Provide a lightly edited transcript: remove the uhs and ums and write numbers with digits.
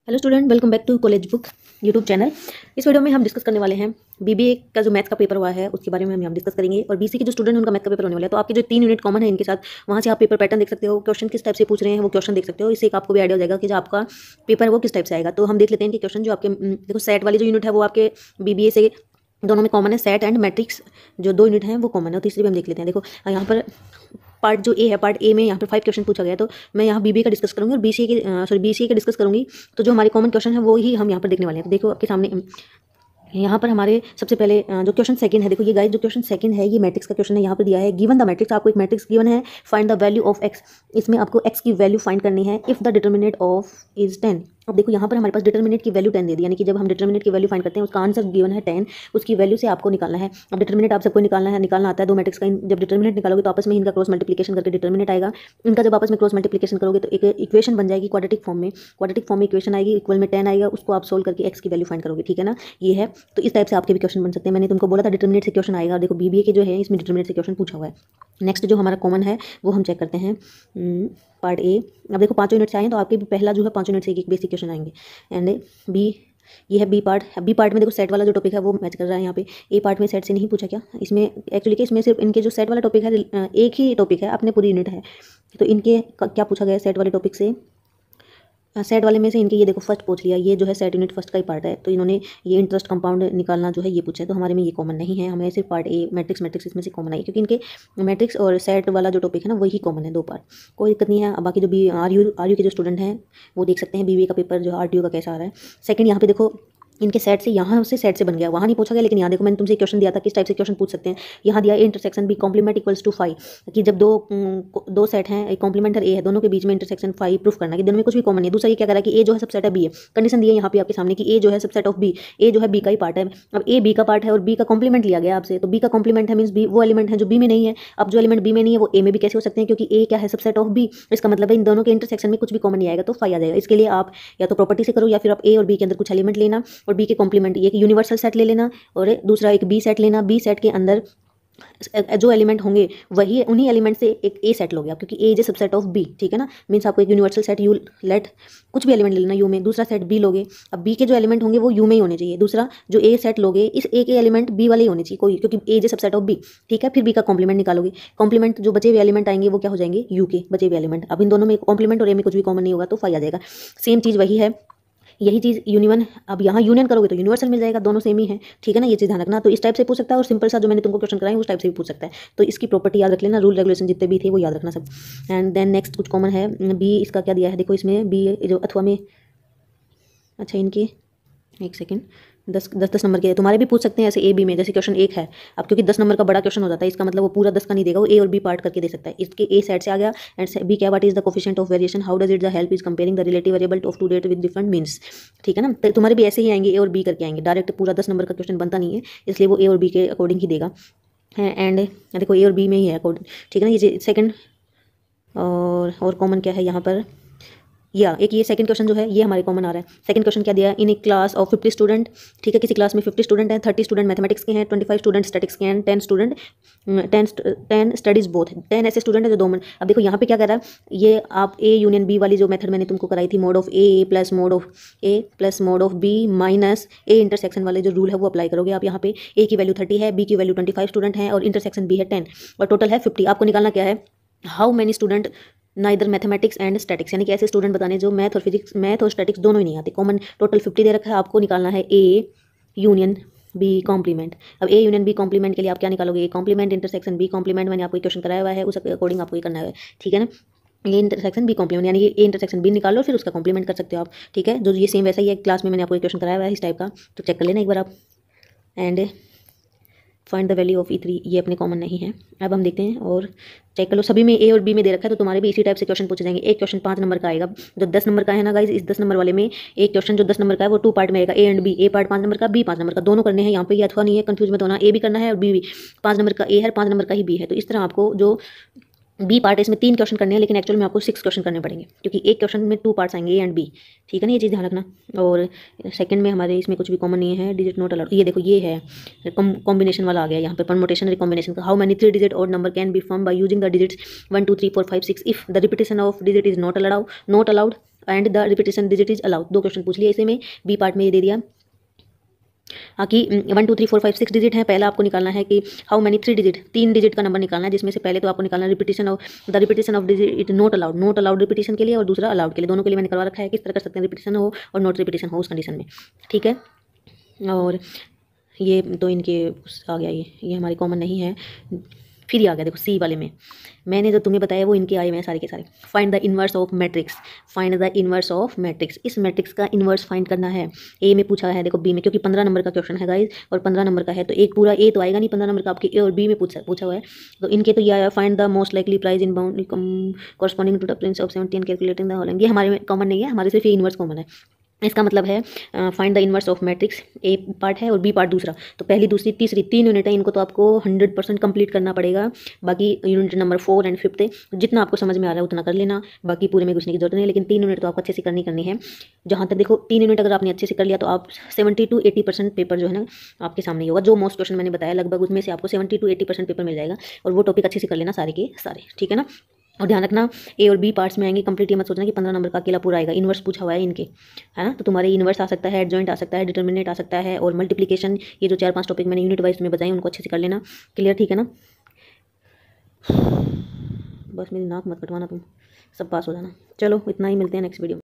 Hello student, welcome back to college book YouTube channel. इस video में हम discuss करने वाले हैं बीबीए का जो मैथ का पेपर हुआ है उसके बारे में हम यहाँ डिस्कस करेंगे। और बीसी के जो स्टूडेंट हैं उनका मैथ का पेपर होने वाला है, तो आपके जो 3 यूनिट कॉमन है इनके साथ वहाँ से आप पेपर पैटर्न देख सकते हो, क्वेश्चन किस टाइप से पूछ रहे हैं वो क्वेश्चन देख सकते हो। इससे एक आपको भी आइडिया हो जाएगा कि जो आपका पेपर है वो किस टाइप से आएगा। तो हम देख लेते हैं कि क्वेश्चन जो आपके देखो सेट वाली जो यूनिट है वो आपके बीबीए से दोनों में कॉमन है। सेट एंड मैट्रिक्स जो 2 यूनिट हैं वो कॉमन है। और तीसरी भी हम देख लेते हैं। देखो यहाँ पर पार्ट जो ए है, पार्ट ए में यहाँ पर 5 क्वेश्चन पूछा गया है, तो मैं यहाँ बीबीए का डिस्कस करूँगी और बीसीए का डिस्कस करूँगी। तो जो हमारे कॉमन क्वेश्चन है वो ही हम यहाँ पर देखने वाले हैं। तो देखो आपके सामने यहाँ पर हमारे सबसे पहले जो क्वेश्चन सेकंड है, देखो ये गाइस जो क्वेश्चन सेकंड है ये मैट्रिक्स का क्वेश्चन है। यहाँ पर दिया है गिवन द मैट्रिक्स, आपको एक मैट्रिक्स गिवन है, find the value of x. इसमें आपको एक्स की वैल्यू फाइंड करनी है if the determinant of is 10। अब देखो यहाँ पर हमारे पास डिटर्मिनेंट की वैल्यू 10 दे दी, यानी कि जब हम डिटर्मिनेंट की वैल्यू फाइंड करते हैं उसका आंसर गिवन है 10, उसकी वैल्यू से आपको निकालना है। अब डिटर्मिनेंट आप सबको निकालना आता है दो मैट्रिक्स का। जब डिटर्मिनेंट निकालोगे तो आपस में इनका क्रॉस मल्टीप्लिकेशन करके डिटर्मिनेंट आएगा। इनका जब आपस में क्रॉस मल्टीप्लिकेशन करोगे तो एक इक्वेशन बन जाएगी क्वाड्रेटिक फॉर्म में इक्वेशन आएगी, इक्वल में 10 आएगा, उसको आप सोल्व करके एक्स की वैल्यू फाइंड करोगे। ठीक है ना, ये है। तो इस टाइप से आपके भी क्वेश्चन बन सकते हैं। मैंने तुमको बोला था डिटर्मिनेंट से क्वेश्चन आएगा, और देखो बीबीए के जो है इसमें डिटर्मिनेंट से क्वेश्चन पूछा हुआ है। नेक्स्ट जो हमारा कॉमन है वो हम चेक करते हैं पार्ट ए। अब देखो 5 यूनिट्स आए हैं, तो आपके भी पहला जो है 5 यूनिट से एक बेसिक क्वेश्चन आएंगे। एंड बी, ये है बी पार्ट। बी पार्ट में देखो सेट वाला जो टॉपिक है वो मैच कर रहा है यहाँ पे। ए पार्ट में सेट से नहीं पूछा क्या इसमें, एक्चुअली कि इसमें सिर्फ इनके जो सेट वाला टॉपिक है एक ही टॉपिक है, अपने पूरी यूनिट है। तो इनके क्या पूछा गया सेट वाले टॉपिक से, सेट वाले में से इनके ये देखो फर्स्ट पूछ लिया, ये जो है सेट यूनिट फर्स्ट का ही पार्ट है। तो इन्होंने ये इंटरेस्ट कंपाउंड निकालना जो है ये पूछा है। तो हमारे में ये कॉमन नहीं है, हमें सिर्फ पार्ट ए मैट्रिक्स इसमें से कॉमन है, क्योंकि इनके मैट्रिक्स और सेट वाला जो टॉपिक है ना वही कॉमन है, 2 पार्ट, कोई दिक्कत नहीं है। अब बाकी जो बी आर यू के जो स्टूडेंट हैं वो देख सकते हैं बीबीए का पेपर जो आरटीयू का कैसा आ रहा है। सेकंड यहाँ पे देखो इनके सेट से यहाँ से सेट से बन गया, वहाँ नहीं पूछा गया, लेकिन यहाँ देखो मैंने तुमसे क्वेश्चन दिया था किस टाइप से क्वेश्चन पूछ सकते हैं। यहाँ दिया A intersection B complement equals to 5, कि जब दो सेट हैं, एक कॉम्प्लीमेंट और ए है, दोनों के बीच में इंटरसेक्शन 5 प्रूफ करना कि दोनों में कुछ भी कॉमन नहीं है। दूसरा ये क्या करा कि ए जो है सबसेट है बी है, कंडीशन दी है यहाँ पे आपके सामने कि ए जो है सबसेट ऑफ बी, ए जो है बी का ही पार्ट है। अब ए बी का पार्ट है और बी का कॉम्प्लीमेंट लिया गया आपसे, तो बी का कॉम्प्लीमेंट है मीन्स बी वो एलिमेंट है जो बी में नहीं है। अब जो एलिमेंट बी में नहीं है वो ए में भी कैसे हो सकते हैं, क्योंकि ए क्या है सबसेट ऑफ बी। इसका मतलब है इन दोनों के इंटरसेक्शन में कुछ भी कॉमन नहीं आएगा, तो 5 आ जाएगा। इसके लिए आप या तो प्रॉपर्टी से करो या फिर आप ए और बी के अंदर कुछ एलिमेंट लेना और बी के कॉम्प्लीमेंट एक यूनिवर्सल सेट ले लेना और दूसरा एक बी सेट लेना। बी सेट के अंदर जो एलिमेंट होंगे वही उन्हीं एलिमेंट से एक ए सेट लोगे आप, क्योंकि A is a subset of B. ठीक है ना, मीन्स आपको एक यूनिवर्सल सेट यू लेट कुछ भी एलिमेंट ले लेना यू में, दूसरा सेट बी लोगे। अब बी के जो एलिमेंट होंगे वो यू में ही होने चाहिए, दूसरा जो ए सेट लोगे इस ए के एलिमेंट बी वाले ही होने चाहिए कोई, क्योंकि A is a subset of B. ठीक है, फिर बी का कॉम्प्लीमेंट निकालोगे। कॉम्प्लीमेंट जो बचे हुए एलिमेंट आएंगे वो क्या हो जाएंगे, यू के बचे हुए एलिमेंट। अब इन दोनों में कॉम्प्लीमेंट और ए में कुछ भी कॉमन नहीं होगा, तो 5 आ जाएगा। सेम चीज़ वही है, यही चीज़ यूनियन, अब यहाँ यूनियन करोगे तो यूनिवर्सल मिल जाएगा, दोनों सेम ही है। ठीक है ना, ये चीज़ ध्यान रखना। तो इस टाइप से पूछ सकता है और सिंपल सा जो मैंने तुमको क्वेश्चन कराया उस टाइप से भी पूछ सकता है। तो इसकी प्रॉपर्टी याद रख लेना, रूल रेगुलेशन जितने भी थे वो याद रखना सब। एंड देन नेक्स्ट कुछ कॉमन है बी, इसका क्या दिया है देखो इसमें बी जो अथवा में, अच्छा इनके एक सेकेंड 10 नंबर के तुम्हारे भी पूछ सकते हैं ऐसे ए बी में, जैसे क्वेश्चन 1 है। अब क्योंकि 10 नंबर का बड़ा क्वेश्चन हो जाता है, इसका मतलब वो पूरा 10 का नहीं देगा, वो ए और बी पार्ट करके दे सकता है। इसके ए सेट से आ गया एंड बी क्या, what is the coefficient of variation, how does it the help is comparing the relative variable of two data with different means. ठीक है ना, तो तुम्हारे भी ऐसे ही आएंगे, ए और बी करके आएंगे, डायरेक्ट पूरा 10 नंबर का क्वेश्चन बनता नहीं है, इसलिए वो ए और बी के अकॉर्डिंग ही देगा है। एंड देखो ए और बी में ही है अकॉर्डिंग। ठीक है ना, ये सेकंड और कॉमन क्या है यहाँ पर, या एक ये सेकंड क्वेश्चन जो है ये हमारे कॉमन आ रहा है। सेकंड क्वेश्चन क्या दिया है, इन एक क्लास ऑफ 50 स्टूडेंट। ठीक है, किसी क्लास में 50 स्टूडेंट हैं, 30 स्टूडेंट मैथमेटिक्स के हैं, 25 स्टूडेंट स्टैटिक्स के हैं, 10 स्टडीज बोथ, 10 ऐसे स्टूडेंट है जो 2 मिनट। अब देखो यहाँ पे क्या कर रहा है, ये आप ए यूनियन बी वाली जो मेथड मैंने तुमको कराई थी, mod of A plus mod of B minus A intersection वाले जो रूल है वो अप्लाई करोगे आप। यहाँ पे ए की वैल्यू 30 है, बी की वैल्यू 25 स्टूडेंट हैं और इंटरसेक्शन बी है 10 और टोटल है 50। आपको निकालना क्या है, how many student neither mathematics and statics, यानी कि ऐसे स्टूडेंट बताने जो मैथ और स्टैटिक्स दोनों ही नहीं आते। कॉमन टोटल 50 दे रखा है, आपको निकालना है ए यूनियन बी कॉम्प्लीमेंट। अब ए यूनियन बी कॉम्प्लीमेंट के लिए आप क्या निकालोगे, A complement intersection B complement, मैंने आपको क्वेश्चन कराया हुआ है उस अकॉर्डिंग आपको ये करना है। ठीक है ना, ए इंटरसेक्शन बी कॉम्प्लीमेंट, यानी कि ए इंटरसेक्शन बी निकाल लो फिर उसका कॉम्प्लीमेंट कर सकते हो आप। ठीक है, जो ये सेम वैसा ही है, क्लास में मैंने आपको क्वेश्चन कराया हुआ है इस टाइप का, तो चेक कर लेना एक बार आप। And find the value of E3, ये अपने कॉमन नहीं है। अब हम देखते हैं और चेक कर लो, सभी में ए और बी में दे रखा है, तो तुम्हारे भी इसी टाइप से क्वेश्चन पूछे जाएंगे। एक क्वेश्चन 5 नंबर का आएगा, जो 10 नंबर का है ना गाइज, इस 10 नंबर वाले में एक क्वेश्चन जो 10 नंबर का है वो 2 पार्ट में आएगा, A and B. A part 5 number का, बी 5 नंबर का, दोनों करने हैं यहाँ पे, ये अथवा नहीं है, कंफ्यूज मत होना, ए भी करना है और बी भी। 5 नंबर का ए है, 5 नंबर का ही बी है। तो इस तरह आपको जो बी पार्ट है इसमें 3 क्वेश्चन करने हैं, लेकिन एक्चुअल में आपको 6 क्वेश्चन करने पड़ेंगे, क्योंकि एक क्वेश्चन में 2 पार्ट्स आएंगे ए एंड बी। ठीक है ना, ये चीज़ ध्यान रखना। और सेकंड में हमारे इसमें कुछ भी कॉमन नहीं है, डिजिट नॉट अलाउड। ये देखो ये है कॉम्बिनेशन वाला आ गया यहाँ पे, परमुटेशन रिकॉम्बिनेशन का। How many 3 digit odd number can be form by using the digits 1 2 3 4 5 6 if the repetition of digit is not allowed. And the repetition digit is allowed. 2 question पूछ लिए इसे में, बी पार्ट में ये दे दिया कि 1 2 3 4 5 6 digit है। पहला आपको निकालना है कि हाउ मैनी 3 डिजिट, 3 डिजिट का नंबर निकालना है, जिसमें से पहले तो आपको निकालना repetition of the repetition of digit it not allowed, not allowed repetition के लिए और दूसरा अलाउड के लिए, दोनों के लिए मैंने करवा रखा है किस तरह कर सकते हैं रिपीटेशन हो और नॉट रिपीटेशन हो उस कंडीशन में, ठीक है। और ये तो इनके आ गया, ये हमारे कॉमन नहीं है। फिर ये आ गया देखो सी वाले में, मैंने जो तुम्हें बताया वो इनके आए हुए हैं सारे के सारे। Find the inverse of matrix, find the inverse of matrix, इस मैट्रिक्स का इनवर्स फाइंड करना है। ए में पूछा है देखो, बी में, क्योंकि 15 नंबर का क्वेश्चन है गाइज और 15 नंबर का है तो एक पूरा ए तो आएगा नहीं, 15 नंबर का आपके ए और बी में पूछा हुआ है। तो इनके तो ये आया find the most likely price in bound corresponding to the prince of 17 calculating the whole, ये हमारे कॉमन नहीं है, हमारे सिर्फ ये इनवर्स कॉमन है। इसका मतलब है find the inverse of matrix, A part है और बी पार्ट दूसरा। तो पहली दूसरी तीसरी 3 यूनिट है, इनको तो आपको 100% कंप्लीट करना पड़ेगा। बाकी यूनिट नंबर 4 एंड 5 जितना आपको समझ में आ रहा है उतना कर लेना, बाकी पूरे में घुसने की जरूरत नहीं है, लेकिन 3 यूनिट तो आपको अच्छे से करनी है। जहाँ तक देखो 3 यूनिट अगर आपने अच्छे से कर लिया तो आप 70 to 80% पेपर जो है ना आपके सामने ही होगा। जो मोस्ट क्वेश्चन मैंने बताया लगभग उसमें से आपको 70 to 80% पेपर मिल जाएगा और वो टॉपिक अच्छे से कर लेना सारे के सारे, ठीक है ना। और ध्यान रखना ए और बी पार्ट्स में आएंगे कंप्लीट, ये मत सोचना कि 15 नंबर का अकेला पूरा आएगा। इनवर्स पूछा हुआ है इनके, है ना, तो तुम्हारे इनवर्स आ सकता है, एडजॉइंट आ सकता है, डिटर्मिनेंट आ सकता है और मल्टीप्लिकेशन, ये जो 4-5 टॉपिक मैंने यूनिट वाइज में बताए उनको अच्छे से कर लेना, क्लियर, ठीक है ना। बस मेरी नाक मत कटवाना तुम, सब पास हो जाना। चलो इतना ही, मिलते हैं नेक्स्ट वीडियो में।